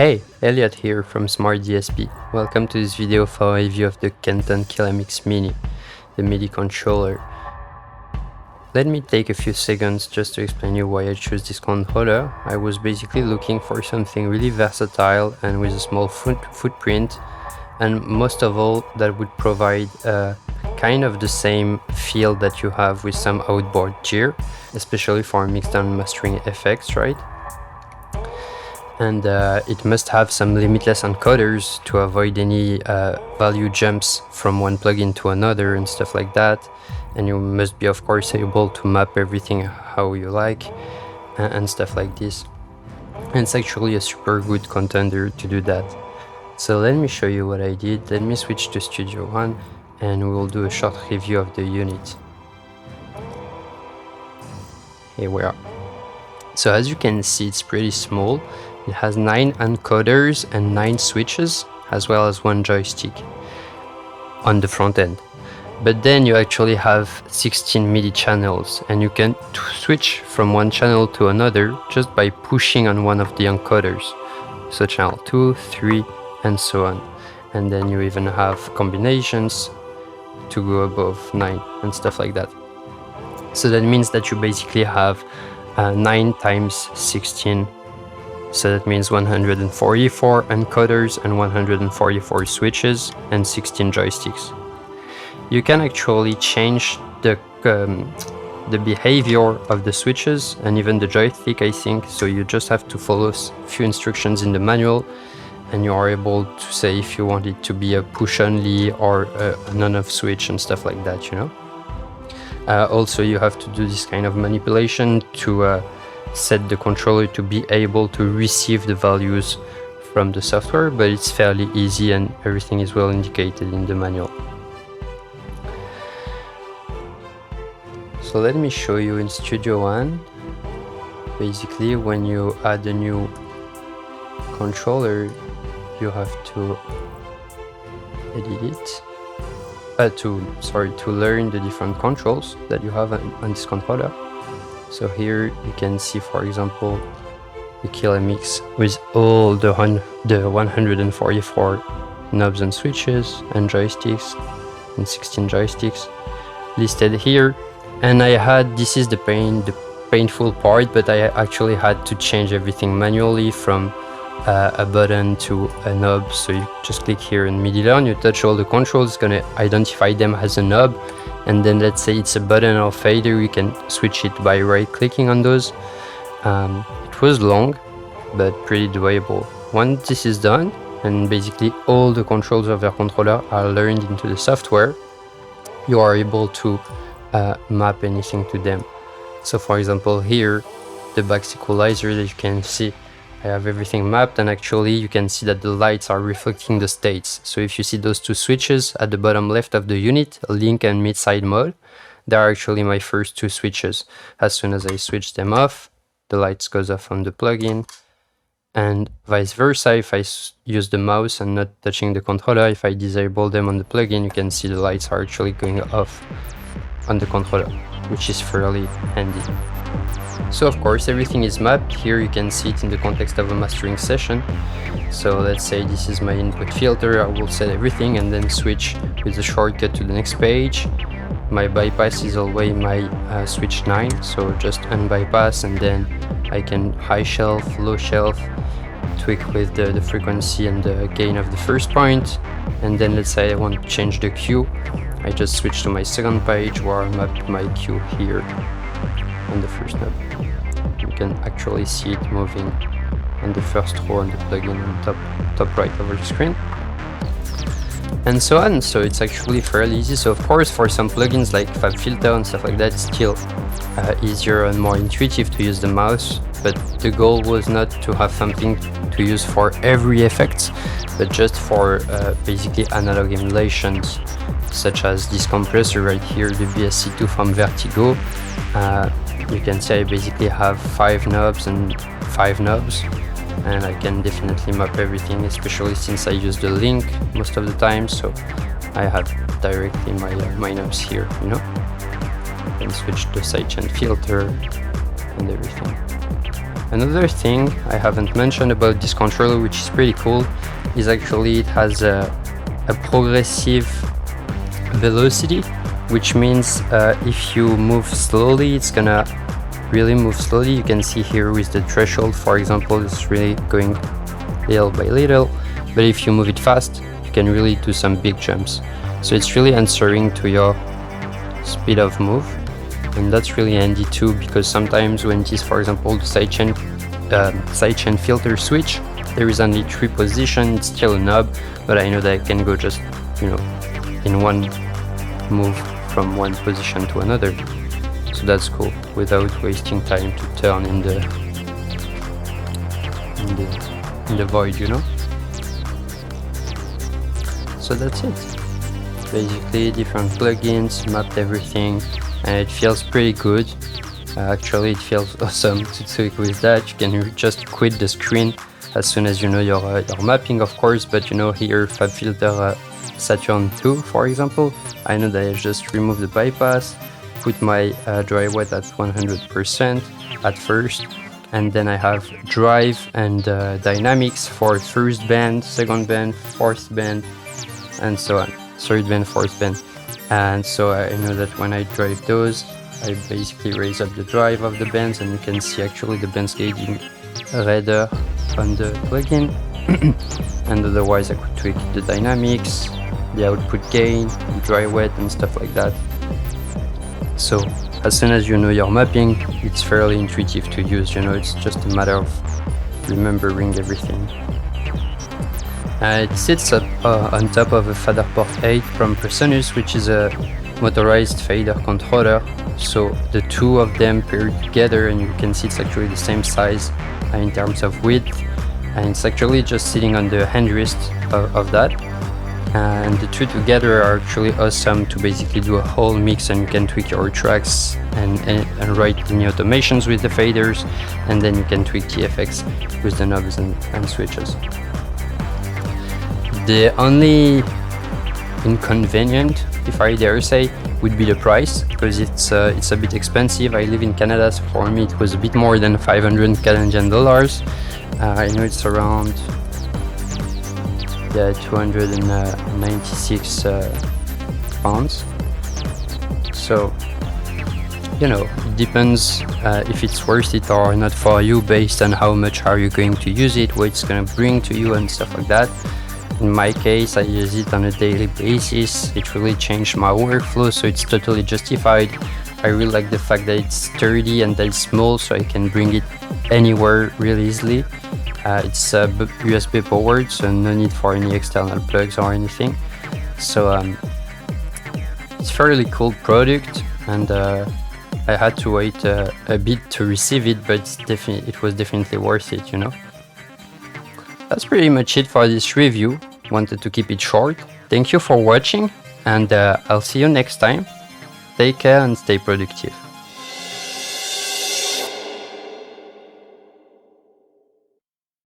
Hey, Elliot here from Smart DSP. Welcome to this video for a review of the Kenton Killamix Mini, the MIDI controller. Let me take a few seconds just to explain you why I chose this controller. I was basically looking for something really versatile and with a small footprint, and most of all that would provide kind of the same feel that you have with some outboard gear, especially for mixdown and mastering effects, right? And it must have some limitless encoders to avoid any value jumps from one plugin to another and stuff like that. And you must be, of course, able to map everything how you like and stuff like this. And it's actually a super good contender to do that. So let me show you what I did. Let me switch to Studio One and we will do a short review of the unit. Here we are. So as you can see, it's pretty small. It has 9 encoders and 9 switches, as well as 1 joystick on the front end. But then you actually have 16 MIDI channels, and you can switch from one channel to another just by pushing on one of the encoders. So channel 2, 3, and so on. And then you even have combinations to go above 9 and stuff like that. So that means that you basically have 9 times 16. So that means 144 encoders and 144 switches and 16 joysticks. You can actually change the behavior of the switches and even the joystick, I think. So you just have to follow a few instructions in the manual and you are able to say if you want it to be a push only or an on-off switch and stuff like that, you know. Also, you have to do this kind of manipulation to set the controller to be able to receive the values from the software, but it's fairly easy and everything is well indicated in the manual. So let me show you in Studio One. Basically, when you add a new controller, you have to edit it. To learn the different controls that you have on this controller. So here you can see, for example, the Killamix with all the 144 knobs and switches and joysticks and 16 joysticks listed here. And this is the painful part, but I actually had to change everything manually from a button to a knob. So you just click here in MIDI Learn, you touch all the controls, it's gonna identify them as a knob. And then let's say it's a button or fader, you can switch it by right clicking on those. It was long, but pretty doable. Once this is done, and basically all the controls of your controller are learned into the software, you are able to map anything to them. So for example here, the back equalizer that you can see, I have everything mapped, and actually you can see that the lights are reflecting the states. So if you see those 2 switches at the bottom left of the unit, link and mid-side mode, they are actually my first 2 switches. As soon as I switch them off, the lights goes off on the plugin, and vice versa. If I use the mouse and not touching the controller, if I disable them on the plugin, you can see the lights are actually going off on the controller, which is fairly handy. So of course everything is mapped. Here you can see it in the context of a mastering session. So let's say this is my input filter, I will set everything and then switch with the shortcut to the next page. My bypass is always my switch 9, so just unbypass, and then I can high shelf, low shelf, tweak with the frequency and the gain of the first point. And then let's say I want to change the cue, I just switch to my second page where I map my cue here on the first knob. You can actually see it moving on the first row on the plugin on top right of the screen, and so on. So it's actually fairly easy. So of course for some plugins like Fabfilter and stuff like that, it's still easier and more intuitive to use the mouse, but the goal was not to have something to use for every effect, but just for basically analog emulations, such as this compressor right here, the GABS-E from Vertigo. You can see I basically have 5 knobs and 5 knobs, and I can definitely map everything, especially since I use the link most of the time, so I have directly my knobs here, you know, and switch the sidechain filter and everything. Another thing I haven't mentioned about this controller, which is pretty cool, is actually it has a progressive velocity, which means if you move slowly, it's gonna really move slowly. You can see here with the threshold, for example, it's really going little by little, but if you move it fast, you can really do some big jumps. So it's really answering to your speed of move, and that's really handy too, because sometimes when it is, for example, the sidechain filter switch, there is only 3 positions, it's still a knob, but I know that I can go just, you know, in one move from one position to another. So that's cool, without wasting time to turn in the void, you know. So that's it. Basically, different plugins, mapped everything, and it feels pretty good. Actually, it feels awesome to tweak with that. You can just quit the screen as soon as you know your mapping, of course. But you know, here Fabfilter Saturn 2, for example, I know that I just remove the bypass, put my dry wet at 100% at first, and then I have drive and dynamics for first band, second band, fourth band, and so on. Third band, fourth band. And so I know that when I drive those, I basically raise up the drive of the bands, and you can see actually the bands getting redder on the plugin. And otherwise I could tweak the dynamics, the output gain, the dry wet and stuff like that. So as soon as you know your mapping, it's fairly intuitive to use, you know, it's just a matter of remembering everything. It sits up on top of a fader port 8 from Presonus, which is a motorized fader controller. So the two of them paired together, and you can see it's actually the same size in terms of width, and it's actually just sitting on the handrest of that. And the two together are actually awesome to basically do a whole mix, and you can tweak your tracks and write any automations with the faders, and then you can tweak the effects with the knobs and switches. The only inconvenient, if I dare say, would be the price, because it's a bit expensive. I live in Canada, so for me it was a bit more than 500 Canadian dollars. I know it's around 296 pounds. So, you know, it depends if it's worth it or not for you, based on how much are you going to use it, what it's going to bring to you and stuff like that. In my case, I use it on a daily basis. It really changed my workflow, so it's totally justified. I really like the fact that it's sturdy and that it's small, so I can bring it anywhere really easily. It's USB powered, so no need for any external plugs or anything. So it's a fairly cool product, and I had to wait a bit to receive it, but it was definitely worth it, you know. That's pretty much it for this review. Wanted to keep it short. Thank you for watching, and I'll see you next time. Take care and stay productive.